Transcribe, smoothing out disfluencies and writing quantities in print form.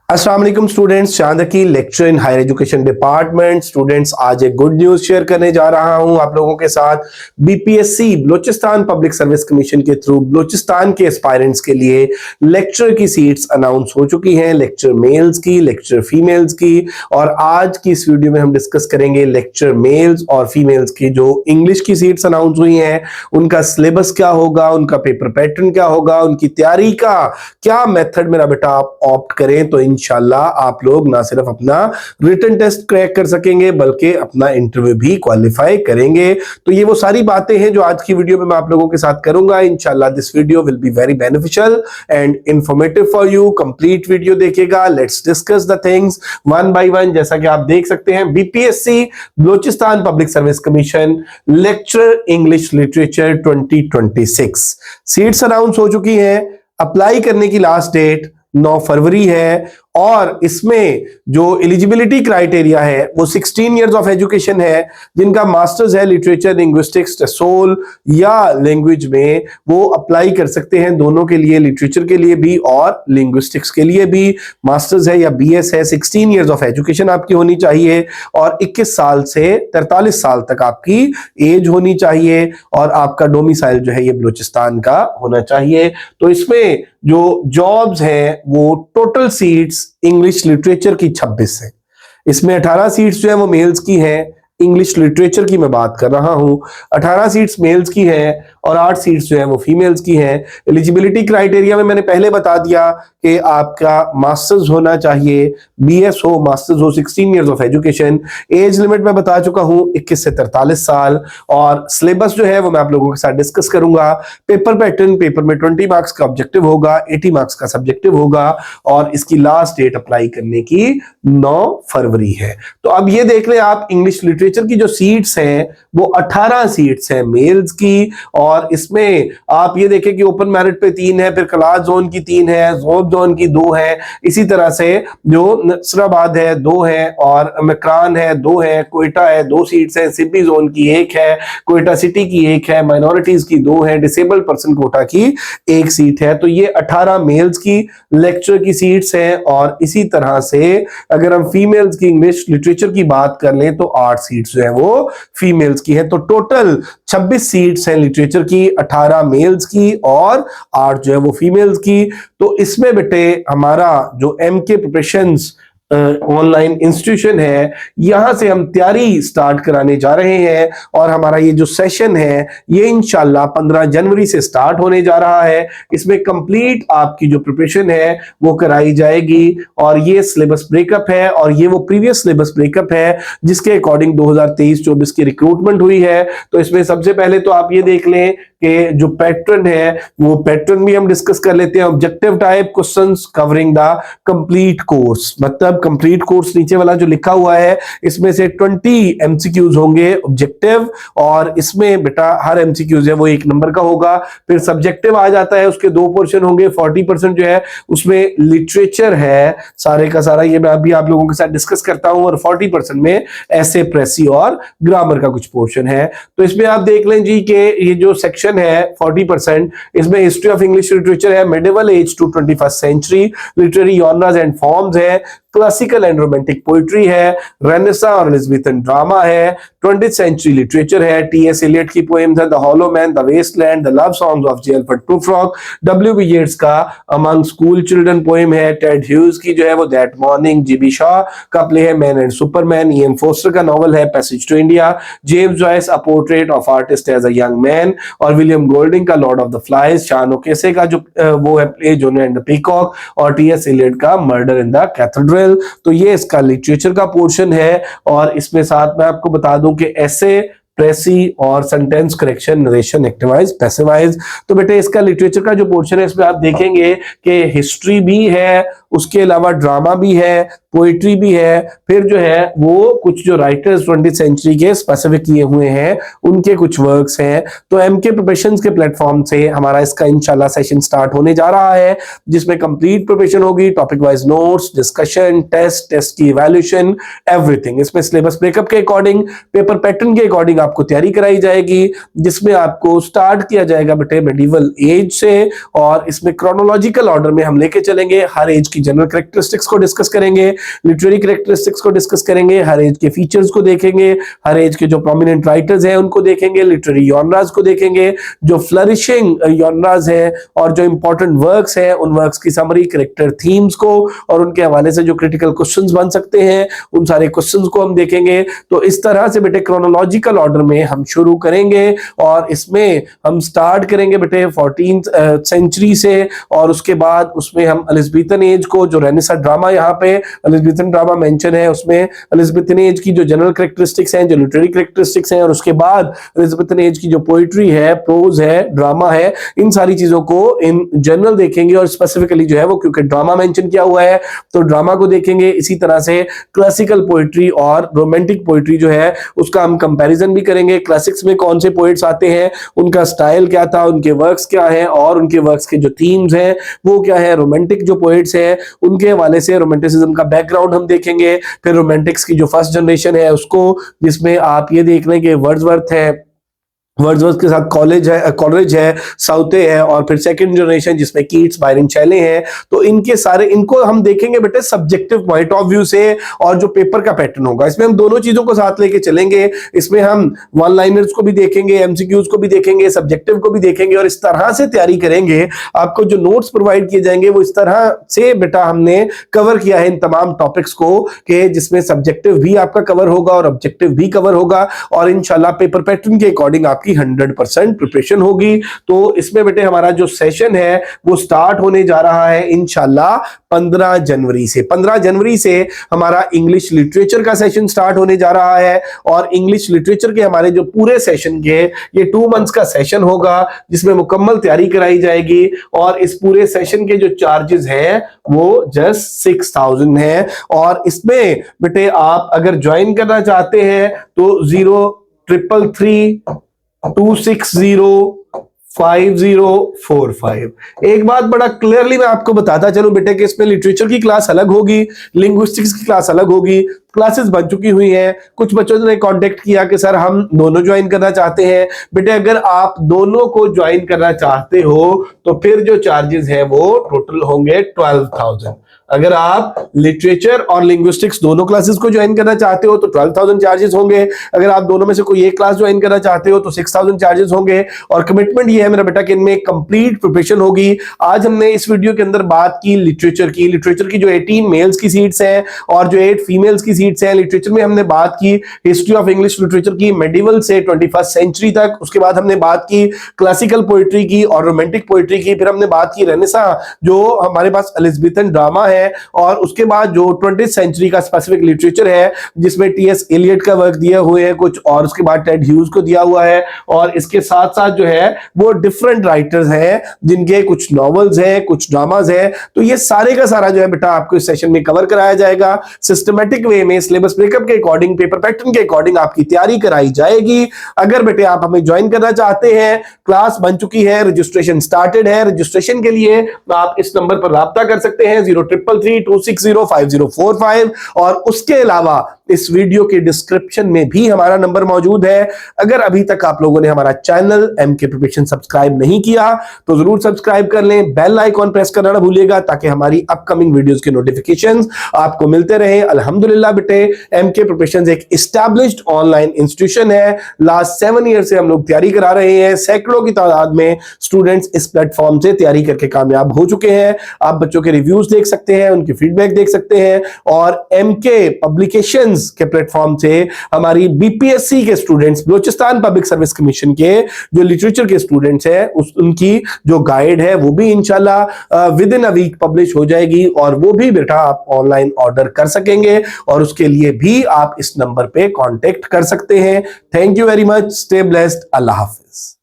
अस्सलाम वालेकुम स्टूडेंट्स, चांदकी lecture in higher education department. Students, आज एक गुड न्यूज शेयर करने जा रहा हूं आप लोगों के साथ। BPSC Balochistan public service commission के थ्रू बलूचिस्तान के एस्पायरेंट्स के लिए लेक्चर की सीट्स अनाउंस हो चुकी हैं, लेक्चर मेल्स की, लेक्चर फीमेल्स की। और आज की इस वीडियो में हम डिस्कस करेंगे लेक्चर मेल्स और फीमेल्स की जो इंग्लिश की सीट्स अनाउंस हुई हैं, उनका सिलेबस क्या होगा, उनका पेपर पैटर्न क्या होगा, उनकी तैयारी का क्या मेथड मेरा बेटा आप ऑप्ट करें तो इंशाल्लाह आप लोग ना सिर्फ अपना रिटन टेस्ट क्रैक कर सकेंगे बल्कि अपना इंटरव्यू भी क्वालिफाई करेंगे। तो ये वो सारी बातें हैं जो आज की वीडियो में मैं आप लोगों के साथ करूंगा। इंशाल्लाह this video will be very beneficial and informative for you. Complete video देखिएगा। Let's discuss the things one by one. जैसा कि आप देख सकते हैं, BPSC Balochistan public service commission lecture English literature 2026 seats announce हो चुकी हैं। अप्लाई करने की लास्ट डेट 9 फरवरी है और इसमें जो एलिजिबिलिटी क्राइटेरिया है वो 16 इयर्स ऑफ एजुकेशन है, जिनका मास्टर्स है लिटरेचर लिंग्विस्टिक्स टेसोल या लैंग्वेज में, वो अप्लाई कर सकते हैं दोनों के लिए, लिटरेचर के लिए भी और लिंग्विस्टिक्स के लिए भी। मास्टर्स है या बीएस है, 16 इयर्स ऑफ एजुकेशन आपकी होनी चाहिए और 21 साल से 43 साल तक आपकी एज होनी चाहिए और आपका डोमिसाइल जो है ये बलूचिस्तान का होना चाहिए। तो इसमें जो जॉब्स हैं वो टोटल सीट्स इंग्लिश लिटरेचर की 26 है। इसमें 18 सीट्स जो है वो मेल्स की हैं, इंग्लिश लिटरेचर की मैं बात कर रहा हूं। 18 सीट्स मेल्स की हैं और 8 सीट्स जो है वो फीमेल्स की हैं। एलिजिबिलिटी क्राइटेरिया में मैंने पहले बता दिया कि आपका मास्टर्स होना चाहिए, बीएस हो, मास्टर्स हो, 16 years of education. Age limit मैं बता चुका हूं 21 से 43 साल और सिलेबस जो है वो मैं आप लोगों के साथ डिस्कस करूंगा। पेपर पैटर्न, पेपर में 20 मार्क्स का ऑब्जेक्टिव होगा, 80 मार्क्स का सब्जेक्टिव होगा और इसकी लास्ट डेट अप्लाई करने की 9 फरवरी है। तो अब ये देख लें आप, इंग्लिश लिटरेचर की जो सीट्स हैं वो 18 सीट्स हैं मेल्स की और इसमें आप ये देखें कि ओपन मेरिट पे 3 है, फिर क्लास जोन की 3 है, जोब जोन की 2 है, इसी तरह से जो नसराबाद है 2 है और मकरान है 2 है, कोयटा है 2 सीट्स है, सिपी जोन की 1 है, कोयटा सिटी की 1 है, माइनॉरिटीज की 2 है, डिसेबल्ड पर्सन कोटा की 1 सीट है। तो ये 18 मेल्स की लेक्चर की सीट्स हैं और इसी तरह से अगर हम फीमेल्स की इंग्लिश लिटरेचर की बात कर लें तो 8 सीट्स जो है वो फीमेल्स की है। तो टोटल 26 सीट्स हैं लिटरेचर की, 18 मेल्स की और 8 जो है वो फीमेल्स की। तो इसमें बेटे हमारा जो एमके प्रिपरेशंस ऑनलाइन इंस्टीट्यूशन है, यहां से हम तैयारी स्टार्ट कराने जा रहे हैं और हमारा ये जो सेशन है ये इंशाल्लाह 15 जनवरी से स्टार्ट होने जा रहा है। इसमें कंप्लीट आपकी जो प्रिपरेशन है वो कराई जाएगी और ये सिलेबस ब्रेकअप है और ये वो प्रीवियस सिलेबस ब्रेकअप है जिसके अकॉर्डिंग 2023-24 की रिक्रूटमेंट हुई है। तो इसमें सबसे पहले तो आप ये देख लें कि जो पैटर्न है वो पैटर्न भी हम डिस्कस कर लेते हैं। Objective type questions covering the complete course, मतलब कंप्लीट कोर्स नीचे वाला जो लिखा हुआ है इसमें से 20 एमसीक्यूज होंगे ऑब्जेक्टिव और इसमें बेटा हर एमसीक्यूज है वो 1 नंबर का होगा। फिर सब्जेक्टिव आ जाता है, उसके 2 पोर्शन होंगे, 40% जो है उसमें लिटरेचर है सारे का सारा, ये मैं अभी आप लोगों के साथ डिस्कस करता हूं और 40% में ऐसे प्रेसी और ग्रामर का कुछ पोर्शन है। तो इसमें आप देख लें जी कि ये जो सेक्शन है 40%, इसमें हिस्ट्री ऑफ इंग्लिश लिटरेचर है, medieval age to 21st century, literary genres and forms है, क्लासिकल एंड रोमांटिक पोइट्री है, रेनेसां और एलिजाबेथन ड्रामा है, 20th सेंचुरी लिटरेचर है, टी.एस. एलियट की पोएम्स है, the hollow man, the Waste Land, the love songs of J L. Prufrock, W B. Yeats का among school children poem है, Ted Hughes की जो है वो दैट मॉर्निंग, जी.बी. शॉ का प्ले है man and superman, E M. Forster का नॉवल है passage to India, James Joyce a portrait of artist as a young man और विलियम गोल्डिंग का lord of the flies, Sean O'Casey का जो वो है play Juno and the peacock और T S. Eliot का मर्डर इन द कैथेड्रल। तो ये इसका लिटरेचर का पोर्शन है और इसमें साथ मैं आपको बता दूं कि ऐसे, प्रेसी और सेंटेंस करेक्शन, नरेशन, एक्टिवाइज, पैसिवाइज। तो बेटे इसका लिटरेचर का जो पोर्शन है इसमें आप देखेंगे कि हिस्ट्री भी है, उसके अलावा ड्रामा भी है, पोइट्री भी है, फिर जो है वो कुछ जो राइटर्स 20th सेंचुरी के स्पेसिफिक किए हुए हैं उनके कुछ वर्क्स हैं। तो एमके प्रिपरेशंस के प्लेटफॉर्म से हमारा इसका इंशाल्लाह सेशन स्टार्ट होने जा रहा है जिसमें कंप्लीट प्रिपरेशन होगी, topic wise notes, discussion, test की इवैल्यूएशन, एवरीथिंग। इसमें सिलेबस ब्रेकअप के अकॉर्डिंग, पेपर पैटर्न के अकॉर्डिंग आपको तैयारी कराई जाएगी जिसमें आपको स्टार्ट किया जाएगा बेटे मेडिवल एज से और इसमें क्रोनोलॉजिकल ऑर्डर में हम लेके चलेंगे, हर एज की जनरल कैरेक्टरिस्टिक्स को डिस्कस करेंगे, लिटरेरी कैरेक्टरिस्टिक्स को डिस्कस करेंगे, हर एज के फीचर्स को देखेंगे, हर एज के जो प्रोमिनेंट राइटर्स हैं उनको देखेंगे, लिटरेरी जॉनरास को देखेंगे, जो फ्लरिशिंग जॉनरास है और जो इंपॉर्टेंट वर्क्स हैं उन वर्क्स की समरी, कैरेक्टर थीम्स को और उनके हवाले से जो क्रिटिकल क्वेश्चंस बन सकते हैं उन सारे क्वेश्चंस को हम देखेंगे। तो इस तरह से बेटे क्रोनोलॉजिकल ऑर्डर में हम शुरू करेंगे और इसमें हम स्टार्ट करेंगे बेटे 14th सेंचुरी से और उसके बाद उसमें हम एलिज़ाबेथन एज को, जो रेनेसां ड्रामा यहाँ पे एलिज़ाबेथन ड्रामा मेंशन है उसमें एलिज़ाबेथन एज की जो जनरल कैरेक्टरिस्टिक्स हैं, जो लिटरेरी कैरेक्टरिस्टिक्स हैं और उसके बाद एलिज़ाबेथन एज की जो पोइट्री है, प्रोज है, ड्रामा है, इन सारी चीजों को इन जनरल देखेंगे और स्पेसिफिकली जो है वो क्योंकि ड्रामा मेंशन किया हुआ है तो ड्रामा को देखेंगे। इसी तरह से क्लासिकल पोइट्री और रोमांटिक पोइट्री जो है उसका हम कंपैरिजन भी करेंगे। क्लासिक्स में कौन से पोइट्स आते हैं, उनका स्टाइल क्या था, उनके वर्क्स क्या है और उनके वर्क्स के जो थीम्स हैं वो क्या है। रोमांटिक जो पोइट्स हैं उनके हवाले से रोमांटिसिज्म का बैकग्राउंड हम देखेंगे। फिर रोमांटिक्स की जो फर्स्ट जनरेशन है उसको, जिसमें आप ये देख लें कि वर्ड्सवर्थ है, वर्ड्सवर्थ के साथ कॉलेज है, साउथे है और फिर सेकंड जनरेशन जिसमें कीट्स, बायरन, शेले हैं। तो इनके सारे इनको हम देखेंगे बेटे सब्जेक्टिव पॉइंट ऑफ व्यू से और जो पेपर का पैटर्न होगा इसमें हम दोनों चीजों को साथ लेके चलेंगे। इसमें हम वन लाइनर्स को भी देखेंगे, एमसीक्यूज को भी देखेंगे, सब्जेक्टिव को भी देखेंगे और इस तरह से तैयारी करेंगे। आपको जो नोट्स प्रोवाइड किए जाएंगे वो इस तरह से बेटा हमने कवर किया है इन तमाम टॉपिक्स को कि जिसमें सब्जेक्टिव भी आपका कवर होगा और ऑब्जेक्टिव भी कवर होगा और इंशाल्लाह पेपर पैटर्न के अकॉर्डिंग आपकी 100% प्रिपरेशन होगी। तो इसमें बेटे हमारा जो सेशन है वो स्टार्ट होने जा रहा है इंशाल्लाह 15 जनवरी से। 15 जनवरी से हमारा इंग्लिश लिटरेचर का सेशन स्टार्ट होने जा रहा है और इंग्लिश लिटरेचर के हमारे जो पूरे सेशन के ये 2 मंथ्स का सेशन होगा जिसमें मुकम्मल तैयारी कराई जाएगी और इस पूरे सेशन के जो चार्जेस हैं वो जस्ट 6000 है। और इसमें बेटे आप अगर ज्वाइन करना चाहते हैं तो 0333260545। एक बात बड़ा क्लियरली मैं आपको बताता चलूं बेटे कि इसमें लिटरेचर की क्लास अलग होगी, लिंग्विस्टिक्स की क्लास अलग होगी। क्लासेस बन चुकी हुई हैं, कुछ बच्चों ने कांटेक्ट किया कि सर हम दोनों ज्वाइन करना चाहते हैं। बेटे अगर आप दोनों को ज्वाइन करना चाहते हो तो फिर जो चार्जेस है वो टोटल होंगे 12,000। अगर आप लिटरेचर और लिंग्विस्टिक्स दोनों क्लासेस को ज्वाइन करना चाहते हो तो 12,000 चार्जेस होंगे। अगर आप दोनों में से कोई एक क्लास ज्वाइन करना चाहते हो तो 6,000 चार्जेस होंगे। और कमिटमेंट ये है मेरा बेटा कि इनमें कंप्लीट प्रिपरेशन होगी। आज हमने इस वीडियो के अंदर बात की लिटरेचर की जो 18 मेल्स की सीट्स हैं और जो 8 फीमेल्स की सीट्स हैं। लिटरेचर में हमने बात की हिस्ट्री ऑफ इंग्लिश लिटरेचर की मेडिवल से 21st सेंचुरी तक। उसके बाद हमने बात की क्लासिकल पोइट्री की और रोमांटिक पोइट्री की। फिर हमने बात की रेनेसां जो हमारे पास एलिज़ाबेथन ड्रामा है और उसके बाद जो 20th सेंचुरी का स्पेसिफिक लिटरेचर है जिसमें टीएस एलियट का वर्क दिया हुए है कुछ और उसके बाद टेड ह्यूज को दिया हुआ है और इसके साथ साथ जो है वो डिफरेंट राइटर्स हैं जिनके कुछ नॉवेल्स हैं, कुछ ड्रामाज हैं। तो ये सारे का सारा जो है बेटा आपको इस सेशन में कवर कराया जाएगा। सिस्टमैटिक वे में सिलेबस ब्रेकअप के अकॉर्डिंग, पेपर पैटर्न के अकॉर्डिंग आपकी तैयारी कराई जाएगी। अगर बेटे आप हमें ज्वाइन करना चाहते हैं, क्लास बन चुकी है, रजिस्ट्रेशन स्टार्टेड है। रजिस्ट्रेशन के लिए आप इस नंबर पर राब्ता कर सकते हैं 0333260545 और उसके अलावा इस वीडियो के डिस्क्रिप्शन में भी हमारा नंबर मौजूद है। अगर अभी तक आप लोगों ने हमारा चैनल एमके प्रिपरेशन सब्सक्राइब नहीं किया तो जरूर सब्सक्राइब कर लें, बेल आइकॉन प्रेस करना ना भूलिएगा ताकि हमारी अपकमिंग वीडियोस के नोटिफिकेशंस आपको मिलते रहे। अल्हम्दुलिल्लाह बेटे एमके प्रिपरेशन एक एस्टैब्लिश्ड ऑनलाइन इंस्टीट्यूशन है। लास्ट 7 ईयर से हम लोग तैयारी करा रहे हैं। सैकड़ों की तादाद में स्टूडेंट्स इस प्लेटफॉर्म से तैयारी करके कामयाब हो चुके हैं। आप बच्चों के रिव्यूज देख सकते हैं, उनकी फीडबैक देख सकते हैं और एमके पब्लिकेशंस के प्लेटफॉर्म से हमारी बीपीएससी के students, Balochistan public service commission के जो लिटरेचर के स्टूडेंट्स हैं उनकी जो गाइड है वो भी इंशाल्लाह within a week publish हो जाएगी और वो भी बेटा आप ऑनलाइन ऑर्डर कर सकेंगे और उसके लिए भी आप इस नंबर पे कांटेक्ट कर सकते हैं। Thank you very much, stay blessed, Allah Hafiz.